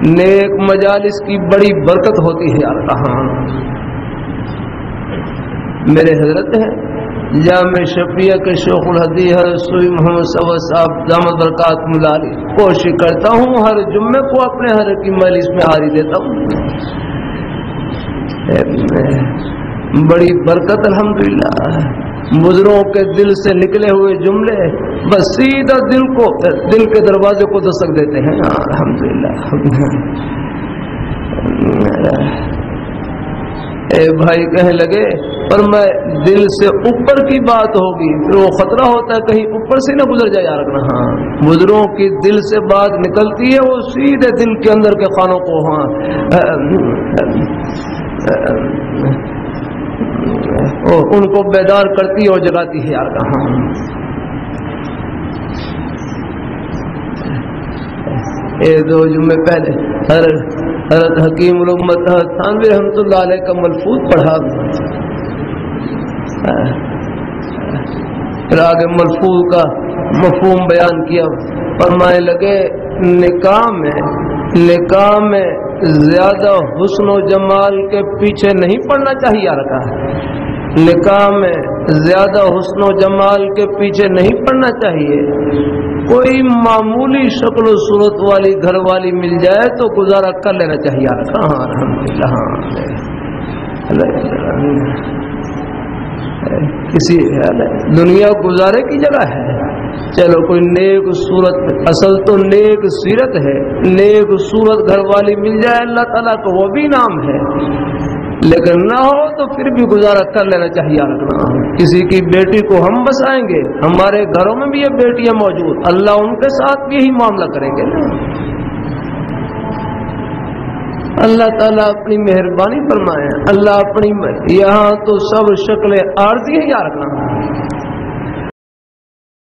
نیک مجالس کی بڑی برکت ہوتی ہے یار کہاں. میرے حضرت ہیں جامع شفیع کے شیخ الحدیث حضرت سوئی محمد صفوت صاحب دامت برکات ملالی. کوشش کرتا ہوں ہر جمعے کو اپنے حضرت کی مجلس میں حاضری دیتا ہوں. بڑی برکت الحمدللہ. بزرگوں کے دل سے نکلے ہوئے جملے بس سیدھا دل کے دروازے کو دستک دیتے ہیں. الحمدللہ. اے بھائی کہنے لگے پر میں دل سے اوپر کی بات ہوگی پھر وہ خطرہ ہوتا ہے کہیں اوپر سے نہ گزر جائے یار. ہاں بزرگوں کی دل سے بات نکلتی ہے وہ سیدھے دل کے اندر کے خانوں کو ان کو بیدار کرتی ہے اور جگاتی ہے یار. کہاں دو جمعے پہلے حضرت حکیم الامت تھانوی رحمۃ اللہ علیہ کا ملفوظ پڑھا. پھر آگے ملفوظ کا مفہوم بیان کیا. فرمانے لگے نکاح میں زیادہ حسن و جمال کے پیچھے نہیں پڑنا چاہیے یار. نکاح میں زیادہ حسن و جمال کے پیچھے نہیں پڑنا چاہیے. کوئی معمولی شکل و صورت والی گھر والی مل جائے تو گزارا کر لینا چاہیے یار. کہاں الحمدللہ. کسی دنیا گزارے کی جگہ ہے. چلو کوئی نیک صورت اصل تو نیک سیرت ہے. نیک صورت گھر والی مل جائے اللہ تعالیٰ کو وہ بھی نام ہے. لیکن نہ ہو تو پھر بھی گزارا کر لینا چاہیے. کسی کی بیٹی کو ہم بسائیں گے ہمارے گھروں میں بھی یہ بیٹیاں موجود اللہ ان کے ساتھ بھی یہی معاملہ کریں گے. اللہ تعالیٰ اپنی مہربانی فرمائے. اللہ اپنی یہاں تو سب شکلیں عارضی ہے یار.